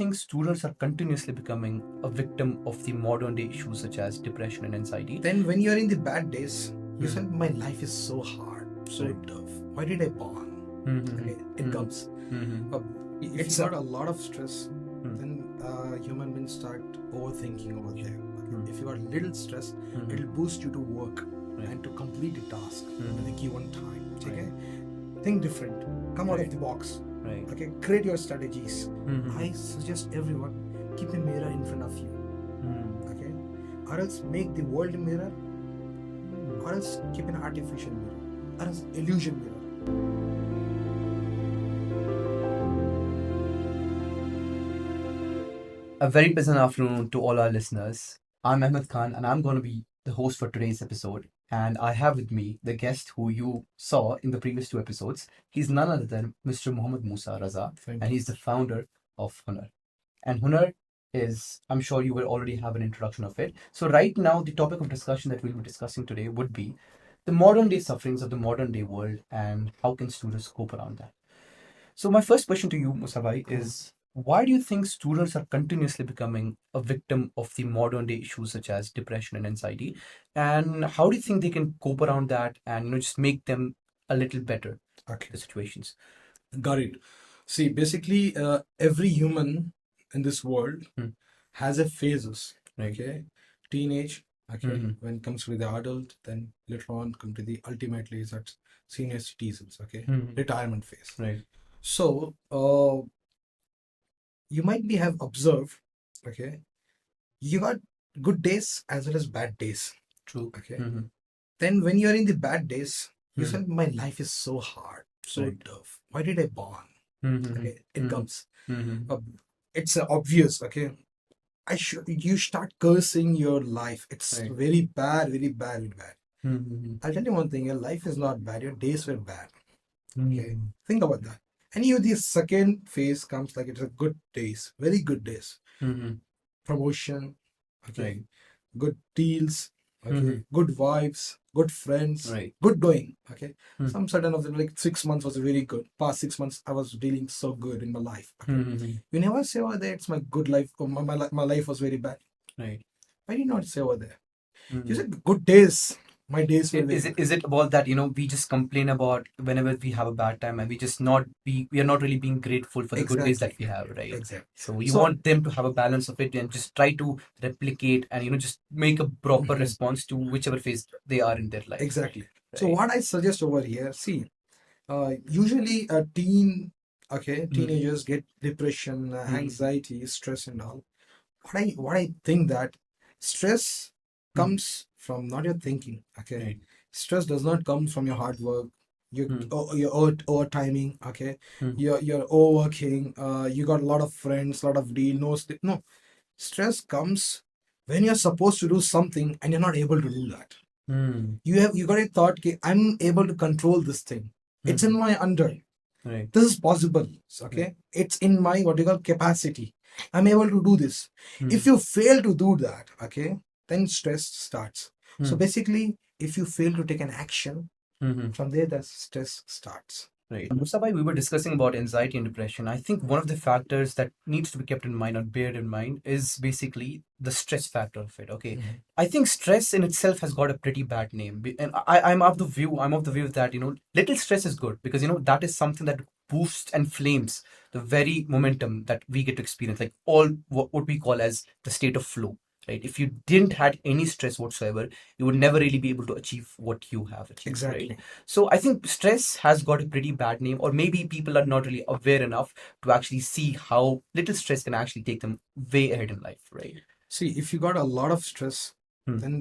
think students are continuously becoming a victim of the modern day issues such as depression and anxiety? Then when you're in the bad days, you Hmm. said, my life is so hard, so Right. tough. Why did I born? Okay, it comes. If It's you got a lot of stress, Hmm. then human beings start overthinking over there. Hmm. If you got little stress, Mhm. it'll boost you to work Right. and to complete a task in the given time. Right. Okay, think different. Come out Right. of the box. Right. Okay, create your strategies. Mhm. I suggest everyone keep a mirror in front of you. Okay, or else make the world a mirror, or else keep an artificial mirror, or else illusion mirror. A very pleasant afternoon to all our listeners. I'm Ahmed Khan and I'm going to be the host for today's episode. And I have with me the guest who you saw in the previous two episodes. He's none other than Mr. Mohammed Musa Raza, Thank and you. he's the founder of Hunar. And Hunar is, I'm sure you will already have an introduction of it. So, right now, the topic of discussion that we'll be discussing today would be the modern day sufferings of the modern day world and how can students cope around that. So, my first question to you, Musabhai, is why do you think students are continuously becoming a victim of the modern day issues such as depression and anxiety? And how do you think they can cope around that and just make them a little better, Okay, the situations? got it. See, basically, every human in this world Hmm. has a phases. Right. Okay, teenage. Okay, Mhm. when it comes to the adult, then later on come to the ultimately is at senior citizens. Okay, Mhm. retirement phase. Right. So, you might be have observed. Okay, you got good days as well as bad days. True. Okay, Mhm. then when you're in the bad days, you Hmm. said, my life is so hard, so Right. tough. Why did I born? Mhm. Okay, it comes. Mhm. It's obvious. Okay, you start cursing your life. It's Right. very bad, very bad, very bad. Mhm. I'll tell you one thing: your life is not bad. Your days were bad. Okay, Mhm. think about that. And you, the second phase comes like it's a good days, very good days. Mhm. Promotion. Okay, Right. good deals. Okay, Mhm. good vibes, good friends, Right. good going. Okay, Hmm. some certain of them like 6 months was very good. Past 6 months, I was dealing so good in my life. Okay, Mhm. you never say over there it's my good life. Or my life was very bad. Right. Why did you not say over there? You Mhm. said good days. My days were very Is it good. is it about that we just complain about whenever we have a bad time and we are not really being grateful for the good days that Exactly. we have, right? Exactly. So you So want them to have a balance of it and just try to replicate and just make a proper Mhm. response to whichever phase they are in their life, Exactly. So right? what I suggest over here, see, usually a okay, Mm. teenagers get depression, Mm. anxiety, stress, and all. What I think that stress Mm. comes from not your thinking. Okay, Right. stress does not come from your hard work. Mm. Your overtiming. Okay, Mm. you're overworking. You got a lot of friends, lot of deal. No. Stress comes when you're supposed to do something and you're not able to do that. Mm. You got a thought, okay, I'm able to control this thing. It's in Mhm. my under. Right. This is possible. Right. Okay, it's in my what you call capacity. I'm able to do this. If Mm. you fail to do that, okay, then stress starts. So Mm. basically, if you fail to take an action, Mhm. from there the stress starts. Right. Mustafa, we were discussing about anxiety and depression. I think one of the factors that needs to be kept in mind or bear in mind is basically the stress factor of it. Okay. Mhm. I think stress in itself has got a pretty bad name. And I'm of the view that, little stress is good because, that is something that boosts and flames the very momentum that we get to experience, like all what we call as the state of flow. Right. If you didn't had any stress whatsoever, you would never really be able to achieve what you have achieved. Right. Exactly. So I think stress has got a pretty bad name, or maybe people are not really aware enough to actually see how little stress can actually take them way ahead in life, right? See, if you got a lot of stress, Hmm. then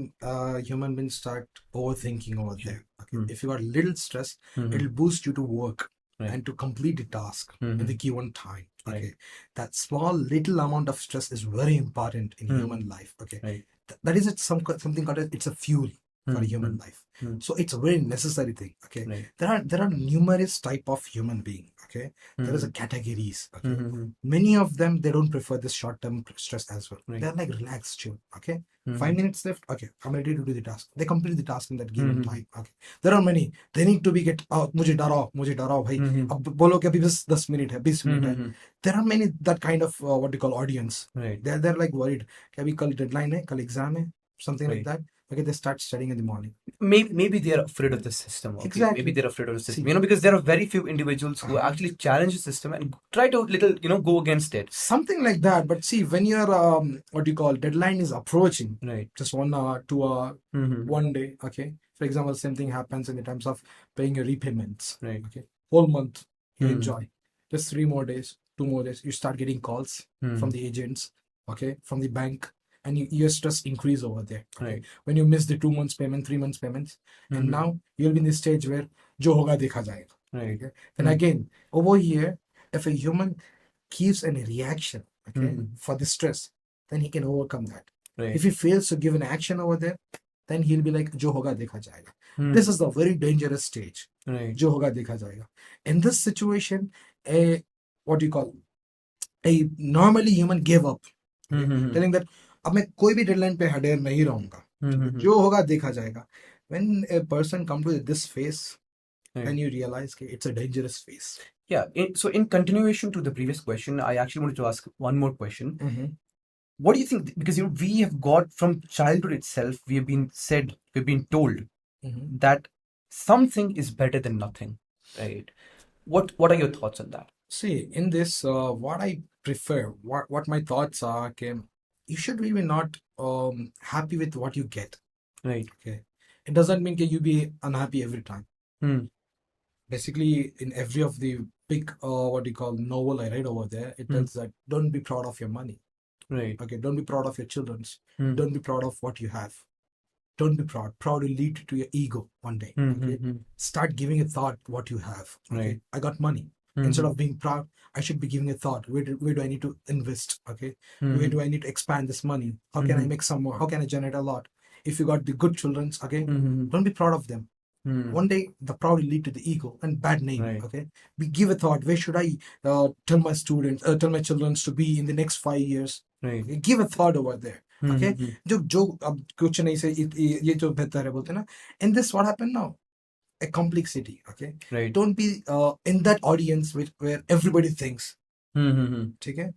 human beings start overthinking over there. Okay, Hmm. if you got little stress, Mhm. it'll boost you to work Right. and to complete a task in the Mhm. given time. Right. Okay, that small little amount of stress is very important in Hmm. human life. Okay, Right. that is it. Something called it's a fuel. for a human life. So it's a very necessary thing. Okay, right. There are numerous type of human being. Okay, there is a categories. Okay, many of them they don't prefer this short term stress as well. Right. They're like relaxed, chill. Okay, 5 minutes left. Okay, I'm ready to do the task. They complete the task in that given time. Okay, there are many. They need to be get मुझे डराओ भाई अब बोलो कि अभी बस 10 minute है 20 minute है. There are many that kind of what you call audience. Right. They're like worried कि अभी कल deadline है कल exam है something like that. Okay, they start studying in the morning. Maybe they are afraid of the system. Okay? Exactly. Maybe they're afraid of the system. See, because there are very few individuals who actually challenge the system and try to go against it. Something like that. But see, when your what do you call deadline is approaching, right? Just 1 hour, 2 hour, 1 day. Okay. For example, same thing happens in the terms of paying your repayments. Right. Okay. Whole month you enjoy. Just 3 more days, 2 more days, you start getting calls from the agents. Okay, from the bank. And your stress increase over there. Okay? Right. When you miss the 2 months payment, 3 months payments, and now you'll be in the stage where jo hoga dekha jayega. Right. Okay? Then again, over here, if a human gives any reaction, okay, for the stress, then he can overcome that. Right. If he fails to give an action over there, then he'll be like jo hoga dekha jayega. This is the very dangerous stage. Right. Jo hoga dekha jayega. In this situation, what do you call? A normally human gave up, okay? Telling that अब मैं कोई भी deadline पे adhere नहीं रहूंगा जो होगा देखा जाएगा. When a person come to this phase, then you realize that it's a dangerous phase. Yeah. So in continuation to the previous question, I actually wanted to ask one more question. What do you think? Because we have got from childhood itself, we've been told that something is better than nothing, right? What are your thoughts on that? See, in this, what I prefer, what my thoughts are, okay, you should really not happy with what you get. Right. Okay. It doesn't mean that you be unhappy every time. Basically, in every of the big what do you call novel I read over there, it tells that don't be proud of your money. Right. Okay. Don't be proud of your children's. Don't be proud of what you have. Don't be proud. Proud will lead to your ego one day. Okay. Start giving a thought what you have. Okay. Right. I got money. Instead of being proud, I should be giving a thought. Where do I need to invest? Okay. Where do I need to expand this money? How can I make some more? How can I generate a lot? If you got the good children's, okay, don't be proud of them. One day the proud will lead to the ego and bad name. Right. Okay. We give a thought. Where should I tell my students, tell my children to be in the next 5 years? Right. Okay? Give a thought over there. Okay. जो अब कुछ नहीं से ये जो बेहतर है बोलते ना. And this what happened now? A complexity. Okay. Right. Don't be in that audience where everybody thinks. Okay.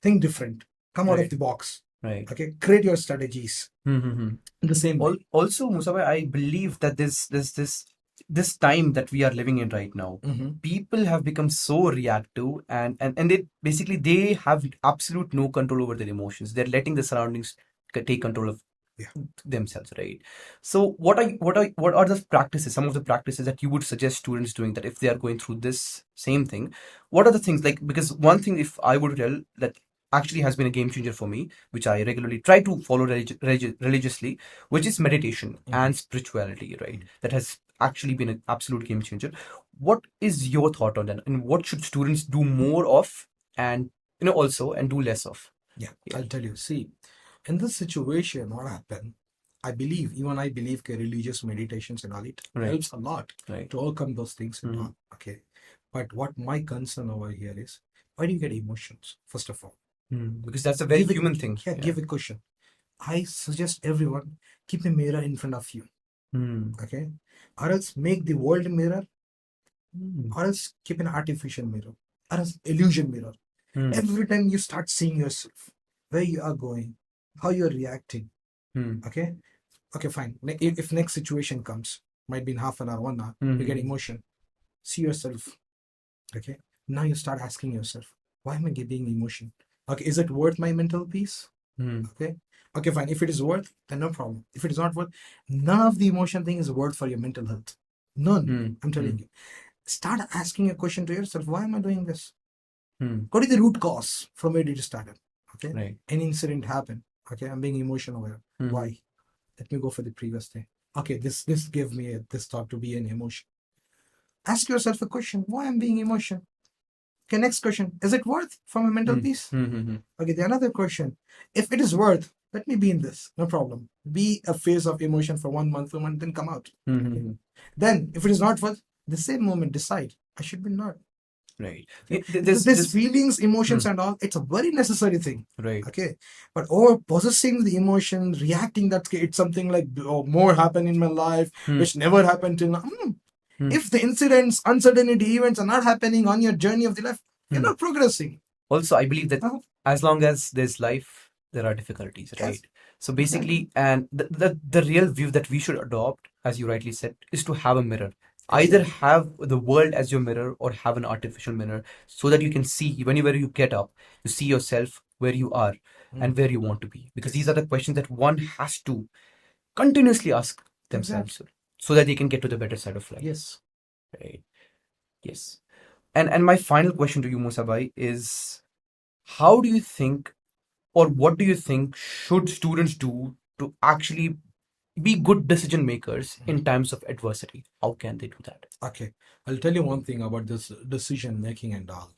Think different. Come out of the box. Right. Okay. Create your strategies. The same way. Also, Musabai, I believe that this time that we are living in right now, people have become so reactive and they have absolute no control over their emotions. They're letting the surroundings take control of themselves, right? So what are the practices, some of the practices that you would suggest students doing, that if they are going through this same thing, what are the things, like, because one thing, if I would tell, that actually has been a game changer for me, which I regularly try to follow religiously, which is meditation and spirituality, right? That has actually been an absolute game changer. What is your thought on that, and what should students do more of, and also, and do less of? Yeah. I'll tell you. See, in this situation, what happened? I believe religious meditations and all, it helps a lot to overcome those things and all. Okay. But what my concern over here is, why do you get emotions, first of all? Because that's a very human thing. Yeah, give a question. I suggest everyone, keep a mirror in front of you. Okay. Or else make the world a mirror, or else keep an artificial mirror, or else illusion mirror. Every time you start seeing yourself, where you are going, how you're reacting. Okay. Okay, fine. If next situation comes, might be in half an hour, 1 hour, you get emotion. See yourself. Okay. Now you start asking yourself, why am I getting emotion? Okay, is it worth my mental peace? Okay. Okay, fine. If it is worth, then no problem. If it is not worth, none of the emotion thing is worth for your mental health. None. I'm telling you. Start asking a question to yourself, why am I doing this? Go to the root cause from where did it start. Okay. Right. An incident happened. Okay, I'm being emotional aware. Why? Let me go for the previous thing. Okay, this gave me this thought to be an emotion. Ask yourself a question. Why I'm being emotional? Okay, next question. Is it worth for my mental peace? Okay, the another question. If it is worth, Let me be in this, no problem. Be a phase of emotion for 1 month, 2 months, then come out. Mm-hmm. Then, if it is not for the same moment, decide I should be not. Right. Okay? This This feelings, emotions, and all, it's a very necessary thing. Right. Okay. But over possessing the emotion, reacting that it's something like more happened in my life, which never happened till now. If the incidents, uncertainty events are not happening on your journey of the life, you're not progressing. Also, I believe that as long as there's life, there are difficulties, right? Yes. So basically, and the real view that we should adopt, as you rightly said, is to have a mirror. Either have the world as your mirror or have an artificial mirror so that you can see whenever you get up, you see yourself where you are and where you want to be. Because these are the questions that one has to continuously ask themselves so that they can get to the better side of life. Yes. Right. Yes. And my final question to you, Musabai, is how do you think or what do you think should students do to actually be good decision makers in times of adversity? How can they do that? Okay, I'll tell you one thing about this decision making and all.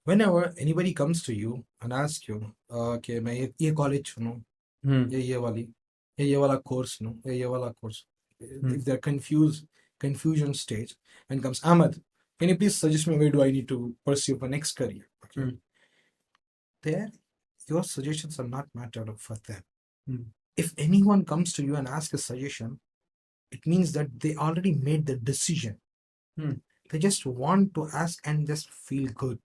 Whenever anybody comes to you and asks you, okay, मैं ये college चुनूं, ये वाली, ये वाला course चुनूं, ये वाला course. If they're confusion stage, and comes Ahmed, can you please suggest me where do I need to pursue my next career? Okay, there, your suggestions are not mattered for them. If anyone comes to you and asks a suggestion, it means that they already made the decision. They just want to ask and just feel good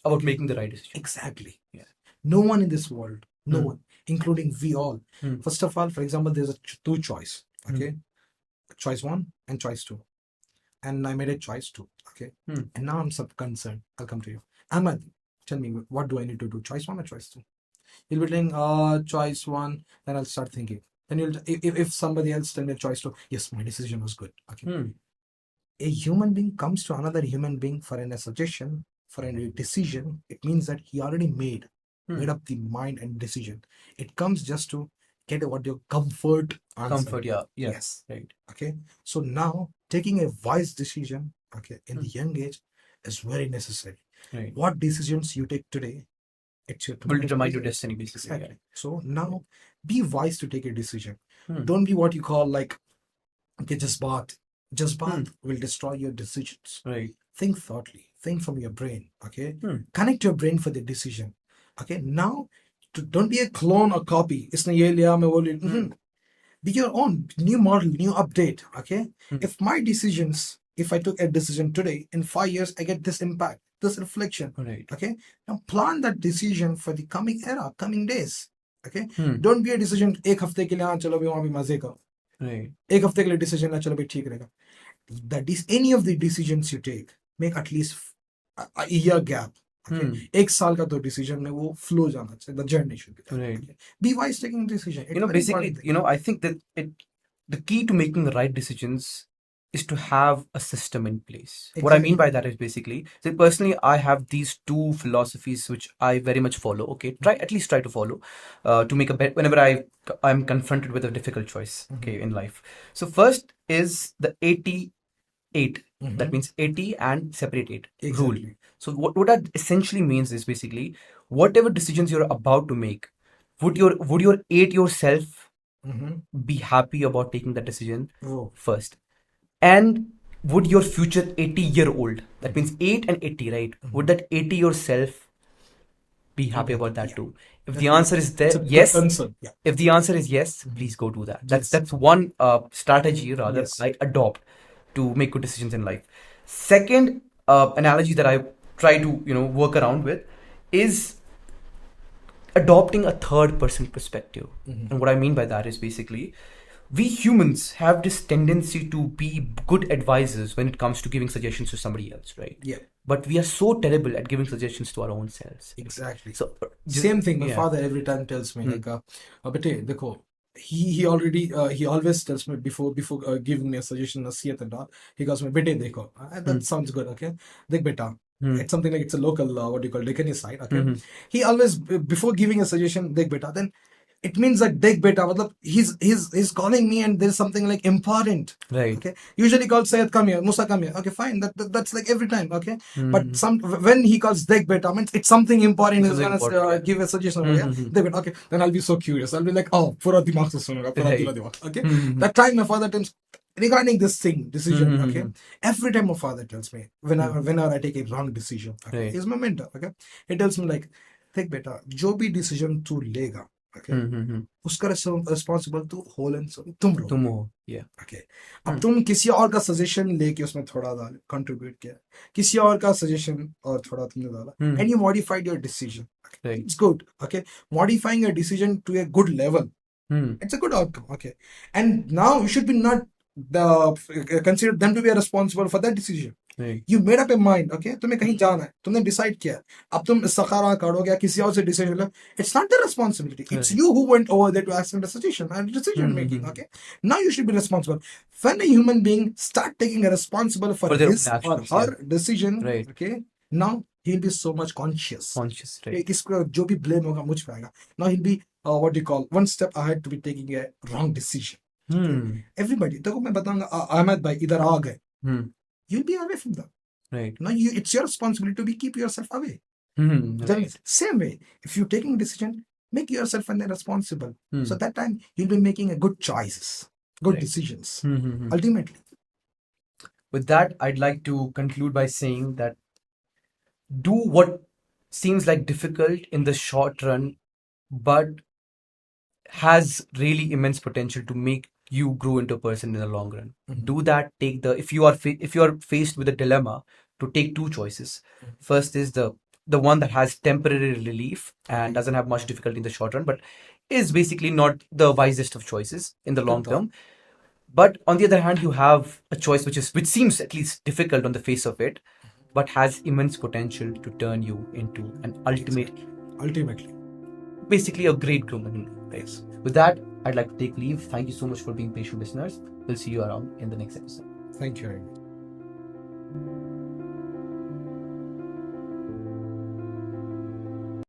About making the right decision. Exactly. Yeah. No one in this world, no one, including we all. First of all, for example, there's a two choice. Okay, choice 1 and choice 2, and I made a choice 2. Okay, and now I'm concerned. I'll come to you, Ahmed. Tell me, what do I need to do? Choice 1 or choice 2? You'll be saying, choice 1. Then I'll start thinking. Then you'll, if somebody else tell me choice 2, yes, my decision was good. Okay. A human being comes to another human being for a suggestion, for a decision. It means that he already made up the mind and decision. It comes just to get what your comfort answer. Comfort, yeah. Yes. Right. Okay. So now taking a wise decision, okay, in the young age is very necessary. Right. What decisions you take today, it's your will determine your destiny, basically. Exactly. Yeah. So now be wise to take a decision. Don't be what you call like, okay, just bath will destroy your decisions. Right. Think thoughtfully. Think from your brain. Okay. Connect your brain for the decision. Okay. Now, don't be a clone or copy. Be your own new model, new update. Okay. If my decisions, if I took a decision today, in 5 years I get this impact, this reflection. Right. Okay. Now plan that decision for the coming era, coming days. Okay. Don't be a decision. एक हफ्ते के लिए हाँ चलो भी वहाँ भी मजे का. Right. एक हफ्ते के लिए decision ना चलो भी ठीक रहेगा. That is any of the decisions you take, make at least a year gap. Okay. एक साल का तो decision में वो flow जाना चाहिए. The journey should be there. Right. Okay. Be wise taking decision. It's basically, I think that the key to making the right decisions is to have a system in place. Exactly. What I mean by that is basically, so personally, I have these two philosophies which I very much follow. Okay, at least try to follow to make a bet whenever I'm confronted with a difficult choice. Okay, in life. So first is the 80-8. That means 80 and separate 8 rule. So what that essentially means is basically whatever decisions you're about to make, would your 8 yourself be happy about taking that decision first? And would your future 80-year-old, that means 8 and 80, right? Would that 80 yourself be happy about that too? If the answer is there, yes. Yeah. If the answer is yes, please go do that. That's one strategy rather I adopt to make good decisions in life. Second analogy that I try to work around with is adopting a third person perspective. And what I mean by that is basically, we humans have this tendency to be good advisors when it comes to giving suggestions to somebody else, right? Yeah. But we are so terrible at giving suggestions to our own selves. Exactly. So same thing. My father every time tells me like, "Bete, dekho." He always tells me before giving me a suggestion, nasiyat and all. He goes me, "Bete, dekho." That sounds good. Okay, dekh beta. It's something like it's a local what do you call Deccanese side. Okay. He always before giving a suggestion, dekh beta. Then it means that dekh beta, matlab he's calling me and there's something like important. Right. Okay. Usually calls Sayed, come here, Musa, come here. Okay, fine. That's like every time. Okay. Mhm. But when he calls dekh beta, means it's something important. He's Something gonna important, yeah. give a suggestion. Yeah. Mhm. Dekh beta. Okay. Then I'll be so curious. I'll be like, oh, pura dimag se sununga, pura Right. dila dimag. Okay. Mhm. That time my father tells regarding this thing decision. Mhm. Okay. Every time my father tells me whenever I take a wrong decision. Okay. Right. He's my mentor. Okay. He tells me like, देख बेटा जो भी decision तू लेगा okay उसका responsible तू whole and soul तुम तुम रहो हो, yeah. okay अब तुम किसी और का सजेशन लेके उसमें थोड़ा डाल कंट्रीब्यूट किया किसी और का सजेशन और थोड़ा तुमने डाला and you modified your decision it's good okay modifying your decision to a good level it's a good outcome okay and now you should be not consider them to be responsible for that decision Right. You made up a mind, okay? तुम्हें कहीं जाना है, तुमने decide किया, अब तुम इस्तिखारा करोगे या किसी और से decision low, it's not their responsibility. It's Right. you who went over there to ask them the suggestion and decision making, okay? Now you should be responsible. When a human being start taking a responsible for their his own or actions, her yeah. decision, Right. okay? Now he'll be so much conscious. Conscious, Okay, right. इसको जो भी blame होगा मुझ पे आएगा. Now he'll be what do you call one step ahead to be taking a wrong decision. Everybody, देखो मैं बताऊंगा अहमद भाई इधर आ गए. You'll be away from them. Right. Now it's your responsibility to keep yourself away. Then Right. same way, if you're taking a decision, make yourself and then responsible. So that time you'll be making a good choices, good Right. decisions. Mhm. Ultimately, With that, I'd like to conclude by saying that do what seems like difficult in the short run, but has really immense potential to make you grow into a person in the long run. Do that. Take the if you are faced with a dilemma, to take two choices. First is the one that has temporary relief and doesn't have much difficulty in the short run, but is basically not the wisest of choices in the long term. But on the other hand, you have a choice which seems at least difficult on the face of it, but has immense potential to turn you into an ultimately, basically a great human. Right? With that, I'd like to take leave. Thank you so much for being patient listeners. We'll see you around in the next episode. Thank you.